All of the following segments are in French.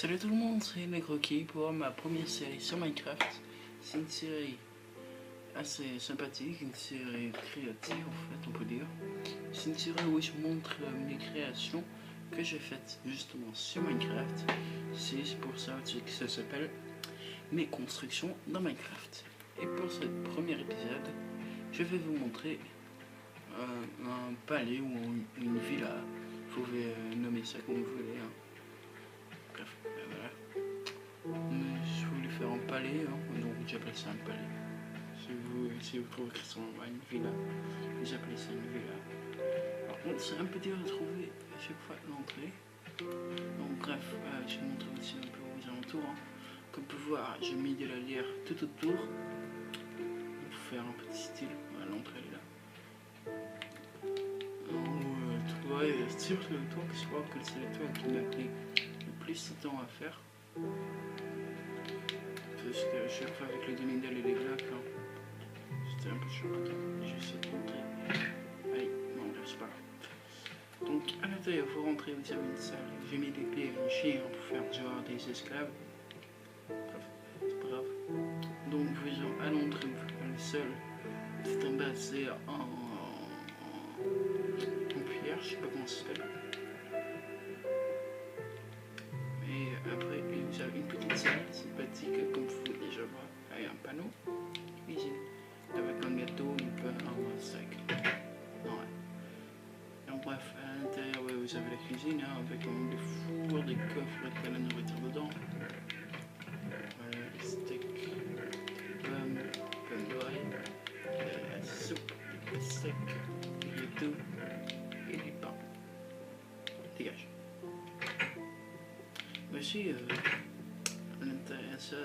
Salut tout le monde, c'est Negroki pour ma première série sur Minecraft. C'est une série assez sympathique, une série créative en fait on peut dire. C'est une série où je montre mes créations que j'ai faites justement sur Minecraft. C'est pour ça que ça s'appelle mes constructions dans Minecraft. Et pour ce premier épisode, je vais vous montrer un palais ou une villa. Vous pouvez nommer ça comme vous voulez. Bref, voilà. Mais je voulais faire un palais, donc j'appelle ça un palais. Si vous trouvez que c'est une villa, j'appelle ça une villa. Par contre, c'est un peu dur à trouver à chaque fois l'entrée. Donc bref, je vais montrer aussi un peu aux alentours. Comme vous pouvez voir, j'ai mis de la lierre tout autour pour faire un petit style. Voilà, l'entrée est là. Sur le toit, je crois que c'est le toit qui m'a pris le plus de temps à faire. Parce que chaque fois avec les demi-dalles et les blocs, c'était un peu chaud. J'essaie de montrer. Allez, non, c'est pas grave. Donc à l'intérieur, il faut rentrer, vous avez une salle. J'ai mis des pieds et un chien pour faire genre des esclaves. Bref, c'est pas grave. Donc à l'entrée, le sol, c'est en bas, c'est en pierre, je sais pas comment ça s'appelle. Et après, vous avez une petite salle sympathique, comme vous pouvez déjà voir, avec un panneau cuisine, avec un gâteau, un pain, un sac. Ouais. Donc bref, à l'intérieur, vous avez la cuisine, avec des fours, des coffres avec la nourriture dedans. Voilà, les steaks, pommes d'ail, la soupe, les steaks, les gâteaux et les pains. Dégage. Mais si, à l'intérieur, ça,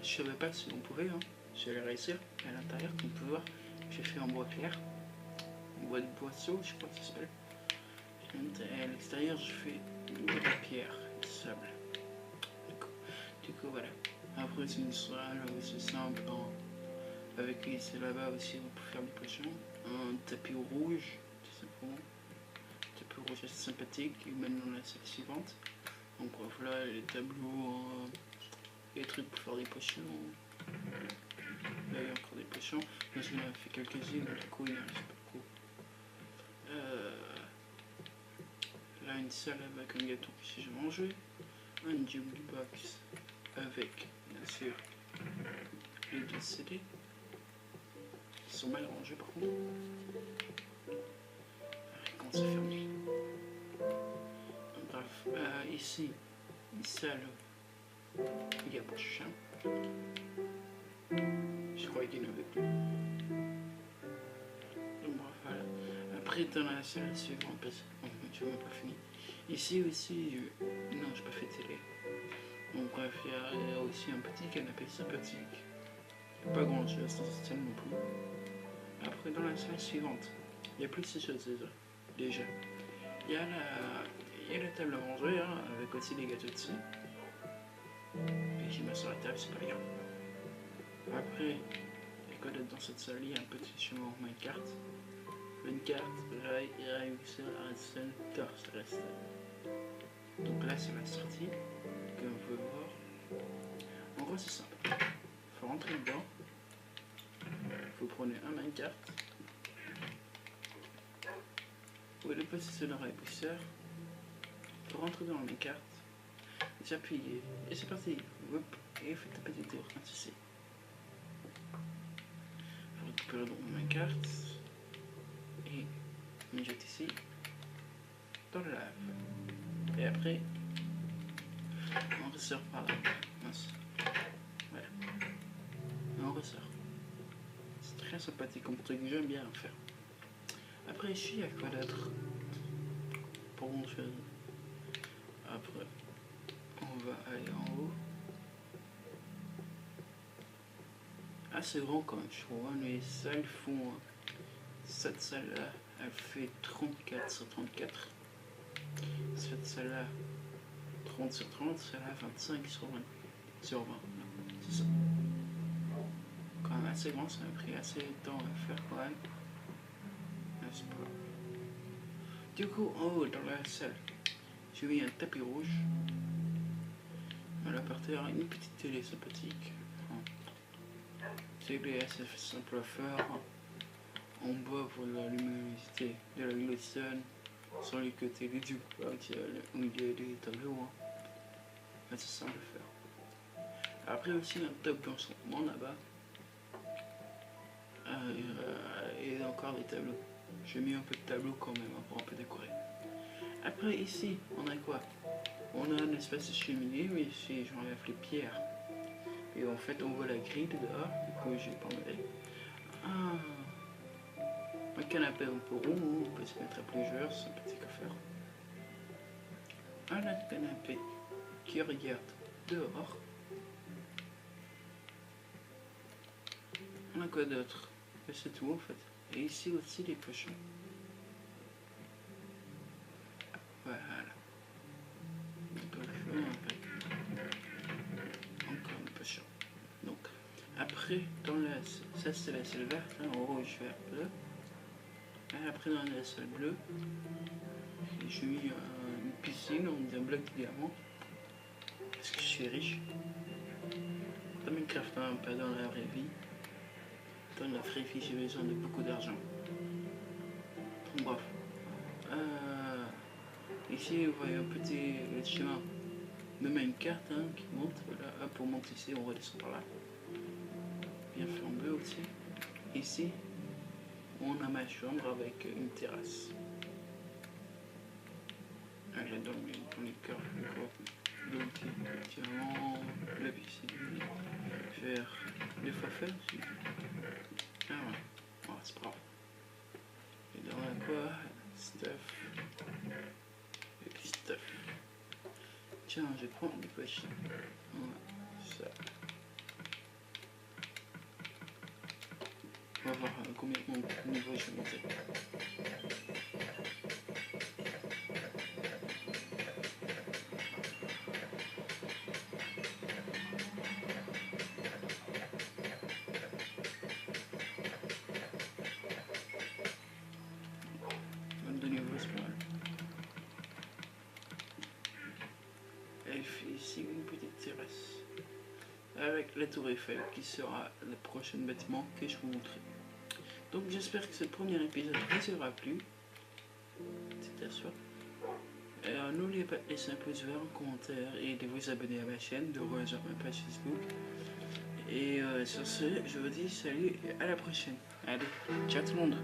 je savais pas si on pouvait, je vais réussir. À l'intérieur, comme vous pouvez voir, j'ai fait en bois clair, en bois de boisseau, je sais pas si ça s'appelle. À l'extérieur, je fais de la pierre, du sable. Du coup, voilà. Après, c'est une salle, c'est simple, avec c'est là-bas aussi, on peut faire des potions. Un tapis rouge, tout simplement. Un tapis rouge assez sympathique, et maintenant la salle suivante. Donc voilà, les tableaux, les trucs pour faire des potions. Là, il y a encore des potions. Moi, j'en ai fait quelques-unes, du coup, il en reste pas beaucoup. Là, une salle avec un gâteau que j'ai mangé. Un jukebox avec, bien sûr, les deux CD. Ils sont mal rangés, par contre. Comment ça ferme? Bref, ici, une salle où il y a pas de chien. Je croyais qu'il n'y en avait plus. Donc bref, voilà. Après, dans la salle suivante, parce que je n'ai pas fini. Ici aussi, non, je n'ai pas fait télé. Donc bref, il y a aussi un petit canapé sympathique. Il n'y a pas grand chose dans cette salle non plus. Après, dans la salle suivante, il y a plus de ces choses déjà. Il y a la table à manger, avec aussi des gâteaux dessus. Et j'y mets sur la table, c'est pas bien. Après, il y a quoi d'autre dans cette salle? Il y a un petit chemin Minecraft. Une carte, rail, Mixer, Redstone, Torch, Redstone. Donc là, c'est la sortie, comme vous pouvez voir. En gros, c'est simple. Il faut rentrer dedans. Vous prenez un Minecraft. Vous allez passer sur le rail Mixer. Il faut rentrer dans le Minecraft. Vous appuyez. Et c'est parti. Hop, et faites un petit tour, comme ceci. Vous récupérez donc Minecraft. Et on jette ici dans le lave. Et après, on ressort par là. Mince. Voilà. Et on ressort. C'est très sympathique comme truc, j'aime bien le faire. Après, ici, il y a quoi d'autre? Pour mon chose. Après, on va aller en haut. Assez grand quand même, je trouve. Les salles font. Cette salle-là, elle fait 34 sur 34. Cette salle-là, 30 sur 30. Celle-là, 25 sur 20. Sur 20, c'est ça. Quand même assez grand, ça m'a pris assez de temps à faire quand même. N'est-ce pas? Du coup, en haut, dans la salle, j'ai mis un tapis rouge. commentaires, une petite télé sympathique. Télé assez simple à faire. En bas pour la luminosité de la glisten. Sur les côtés les deux où il y a des tableaux. C'est simple à faire. Après aussi un top d'enchantement là-bas. Et encore des tableaux. J'ai mis un peu de tableaux quand même pour un peu décorer. Après ici, on a quoi? On a un espace de cheminée, mais ici j'enlève les pierres. Et en fait on voit la grille de dehors, du coup j'ai pas enlevé. Un canapé un peu rond, on peut se mettre à plusieurs, c'est sympathique à faire. Un autre canapé qui regarde dehors. On a quoi d'autre? C'est tout en fait. Et ici aussi les pochons. Voilà. Encore un pochon. Donc, après, dans la... ça c'est la salle verte, hein, rouge, vert, bleu. Et après dans la salle bleue, j'ai mis une piscine en bloc de diamant. Parce que je suis riche. Dans Minecraft, hein, pas dans la vraie vie. Dans la vraie vie, j'ai besoin de beaucoup d'argent. Bref. Ici, vous voyez un petit chemin de minecart hein, qui monte. Voilà, pour monter ici, on redescend par là. Bien flambé aussi. Ici, on a ma chambre avec une terrasse. Elle est dans les cœurs. Donc, effectivement, la piscine, faire des fois faire aussi. Ah ouais, oh, c'est pas grave. Et dans la quoi, stuff. Et puis stuff. Tiens, je vais prendre des poches. Ouais, ça. On va voir combien de niveau je vais monter. Elle fait ici une petite terrasse avec la tour Eiffel qui sera le prochain bâtiment que je vous montrerai. Donc j'espère que ce premier épisode vous aura plu. C'était à soi. N'oubliez pas de laisser un pouce vert, un commentaire et de vous abonner à ma chaîne, de rejoindre ma page Facebook. Et sur ce, je vous dis salut et à la prochaine. Allez, ciao tout le monde.